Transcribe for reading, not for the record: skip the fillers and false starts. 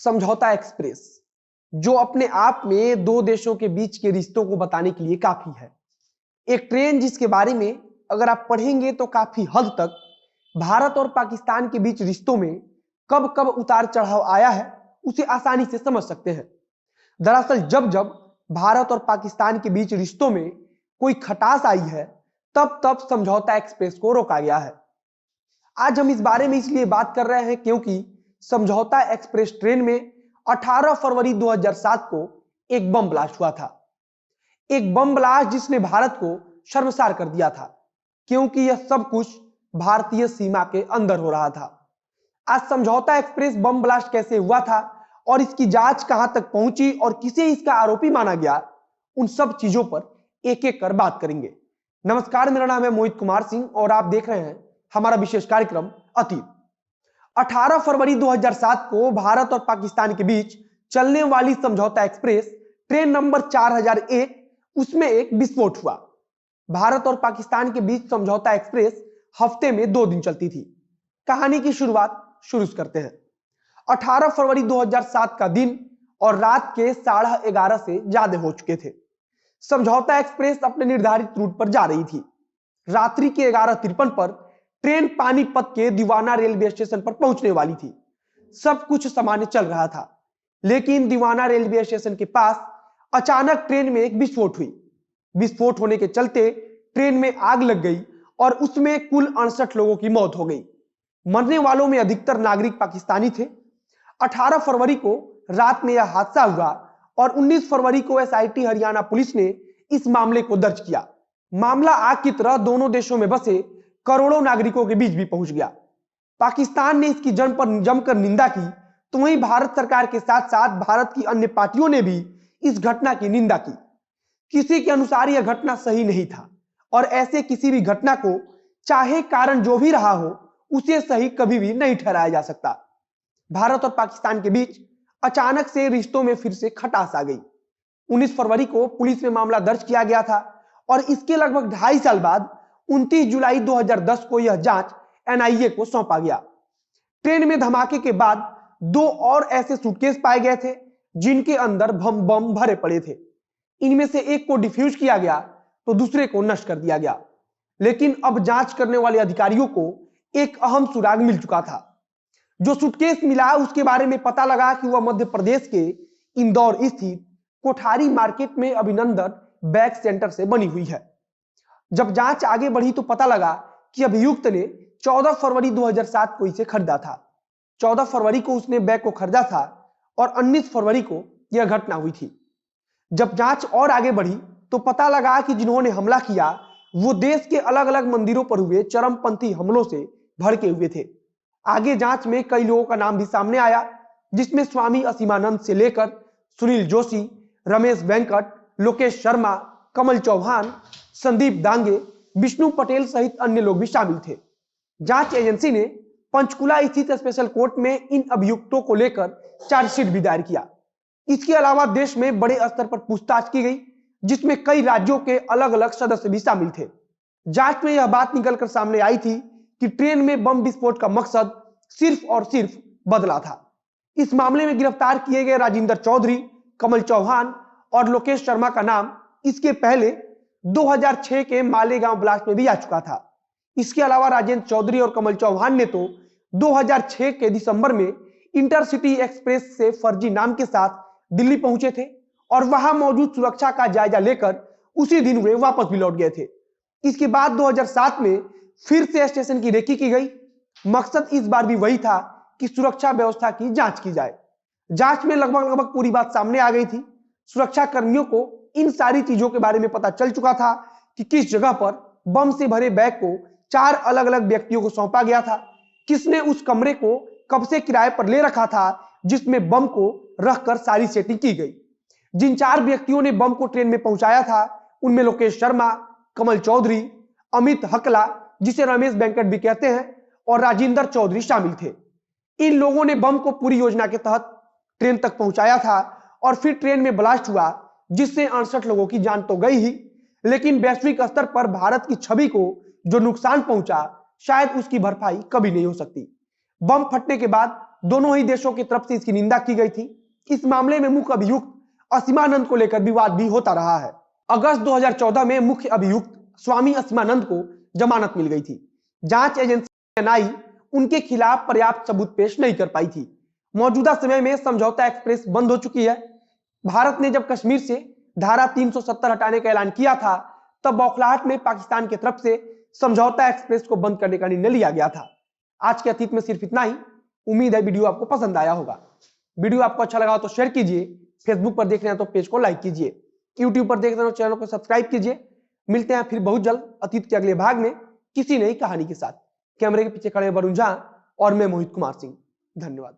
समझौता एक्सप्रेस, जो अपने आप में दो देशों के बीच के रिश्तों को बताने के लिए काफी है। एक ट्रेन जिसके बारे में अगर आप पढ़ेंगे तो काफी हद तक भारत और पाकिस्तान के बीच रिश्तों में कब कब उतार चढ़ाव आया है उसे आसानी से समझ सकते हैं। दरअसल जब जब भारत और पाकिस्तान के बीच रिश्तों में कोई खटास आई है तब तब समझौता एक्सप्रेस को रोका गया है। आज हम इस बारे में इसलिए बात कर रहे हैं क्योंकि समझौता एक्सप्रेस ट्रेन में 18 फरवरी 2007 को एक बम ब्लास्ट हुआ था। एक बम ब्लास्ट जिसने भारत को शर्मसार कर दिया था, क्योंकि यह सब कुछ भारतीय सीमा के अंदर हो रहा था। आज समझौता एक्सप्रेस बम ब्लास्ट कैसे हुआ था और इसकी जांच कहां तक पहुंची और किसे इसका आरोपी माना गया, उन सब चीजों पर एक एक कर बात करेंगे। नमस्कार, मेरा नाम है मोहित कुमार सिंह और आप देख रहे हैं हमारा विशेष कार्यक्रम अतीत। 18 फरवरी 2007 को भारत और पाकिस्तान के बीच चलने वाली समझौता एक्सप्रेस ट्रेन नंबर 4001, उसमें एक विस्फोट हुआ। भारत और पाकिस्तान के बीच समझौता एक्सप्रेस हफ्ते में 2 दिन चलती थी। कहानी की शुरुआत शुरू करते हैं। 18 फरवरी 2007 का दिन और रात के 11:30 से ज्यादा हो चुके थे। समझौता एक्सप्रेस अपने निर्धारित रूट पर जा रही थी। रात्रि के 11:53 पर ट्रेन पानीपत के दीवाना रेलवे स्टेशन पर पहुंचने वाली थी। सब कुछ सामान्य चल रहा था, लेकिन दीवाना रेलवे स्टेशन के पास अचानक ट्रेन में एक विस्फोट हुई। विस्फोट होने के चलते ट्रेन में आग लग गई और उसमें कुल 68 लोगों की मौत हो गई। मरने वालों में अधिकतर नागरिक पाकिस्तानी थे। 18 फरवरी को रात में यह हादसा हुआ और 19 फरवरी को एसआईटी हरियाणा पुलिस ने इस मामले को दर्ज किया। मामला आग की तरह दोनों देशों में बसे करोड़ों नागरिकों के बीच भी पहुंच गया। पाकिस्तान ने इसकी जमकर निंदा की, तो वहीं भारत सरकार के साथ साथ भारत की अन्य पार्टियों ने भी इस घटना की निंदा की। किसी के अनुसार यह घटना सही नहीं था और ऐसे किसी भी घटना को, चाहे कारण जो भी रहा हो, उसे सही कभी भी नहीं ठहराया जा सकता। भारत और पाकिस्तान के बीच अचानक से रिश्तों में फिर से खटास आ गई। 19 फरवरी को पुलिस में मामला दर्ज किया गया था और इसके लगभग 2.5 साल बाद 29 जुलाई 2010 को यह जांच एनआईए को सौंपा गया। ट्रेन में धमाके के बाद 2 और ऐसे सूटकेस पाए गए थे जिनके अंदर बम भरे पड़े थे। इनमें से एक को डिफ्यूज किया गया तो दूसरे को नष्ट कर दिया गया। लेकिन अब जांच करने वाले अधिकारियों को एक अहम सुराग मिल चुका था। जो सूटकेस मिला उसके बारे में पता लगा कि वह मध्य प्रदेश के इंदौर स्थित कोठारी मार्केट में अभिनंदन बैग सेंटर से बनी हुई है। जब जांच आगे बढ़ी तो पता लगा कि अभियुक्त ने 14 फरवरी 2007 को इसे खरीदा था। 14 फरवरी को उसने बैग को खरीदा था और 19 फरवरी को यह घटना हुई थी। जब जांच और आगे बढ़ी तो पता लगा कि जिन्होंने हमला किया वो देश के अलग अलग मंदिरों पर हुए चरमपंथी हमलों से भड़के हुए थे। आगे जांच में कई लोगों का नाम भी सामने आया, जिसमें स्वामी असीमानंद से लेकर सुनील जोशी, रमेश वेंकट, लोकेश शर्मा, कमल चौहान, संदीप दांगे, विष्णु पटेल सहित अन्य लोग भी शामिल थे। जांच एजेंसी ने पंचकुला स्थित स्पेशल कोर्ट में इन अभियुक्तों को लेकर चार्जशीट भी दायर किया। इसके अलावा देश में बड़े स्तर पर पूछताछ की गई, जिसमें कई राज्यों के अलग अलग सदस्य भी शामिल थे। जांच में यह बात निकलकर सामने आई थी कि ट्रेन में बम विस्फोट का मकसद सिर्फ और सिर्फ बदला था। इस मामले में गिरफ्तार किए गए राजेंद्र चौधरी, कमल चौहान और लोकेश शर्मा का नाम इसके पहले 2006 के मालेगांव ब्लास्ट में भी आ चुका था। इसके अलावा राजेंद्र चौधरी और कमल चौहान ने तो 2006 के दिसंबर में इंटरसिटी एक्सप्रेस से फर्जी नाम के साथ दिल्ली पहुंचे थे और वहां मौजूद सुरक्षा का जायजा लेकर उसी दिन वे वापस भी लौट गए थे। इसके बाद 2007 में फिर से स्टेशन की रेकी की गई। मकसद इस बार भी वही था कि सुरक्षा व्यवस्था की जांच की जाए। जांच में लगभग पूरी बात सामने आ गई थी। सुरक्षा कर्मियों को इन सारी चीजों के बारे में पता चल चुका था कि किस जगह पर बम से भरे बैग को 4 अलग अलग व्यक्तियों को सौंपा गया था, किसने उस कमरे को कब से किराए पर ले रखा था जिसमें बम को रखकर सारी सेटिंग की गई। जिन 4 व्यक्तियों ने बम को ट्रेन में पहुंचाया था उनमें लोकेश शर्मा, कमल चौधरी, अमित हकला जिसे रमेश वेंकट भी कहते हैं और राजेंद्र चौधरी शामिल थे। इन लोगों ने बम को पूरी योजना के तहत ट्रेन तक पहुंचाया था और फिर ट्रेन में ब्लास्ट हुआ, जिससे 68 लोगों की जान तो गई ही, लेकिन वैश्विक स्तर पर भारत की छवि को जो नुकसान पहुंचा, शायद उसकी भरपाई कभी नहीं हो सकती। बम फटने के बाद दोनों ही देशों की तरफ से इसकी निंदा की गई थी। इस मामले में मुख्य अभियुक्त असीमानंद को लेकर विवाद भी होता रहा है। अगस्त 2014 में मुख्य अभियुक्त स्वामी असीमानंद को जमानत मिल गई थी। जांच एजेंसी एनआई उनके खिलाफ पर्याप्त सबूत पेश नहीं कर पाई थी। मौजूदा समय में समझौता एक्सप्रेस बंद हो चुकी है। भारत ने जब कश्मीर से धारा 370 हटाने का ऐलान किया था, तब बौखलाहट में पाकिस्तान की तरफ से समझौता एक्सप्रेस को बंद करने का निर्णय लिया गया था। आज के अतीत में सिर्फ इतना ही। उम्मीद है वीडियो आपको पसंद आया होगा। वीडियो आपको अच्छा लगा तो शेयर कीजिए, फेसबुक पर देख रहे हैं तो पेज को लाइक कीजिए, यूट्यूब पर देख रहे हैं तो चैनल को सब्सक्राइब कीजिए। मिलते हैं फिर बहुत जल्द अतीत के अगले भाग में किसी नई कहानी के साथ। कैमरे के पीछे खड़े वरुण झा और मैं मोहित कुमार सिंह। धन्यवाद।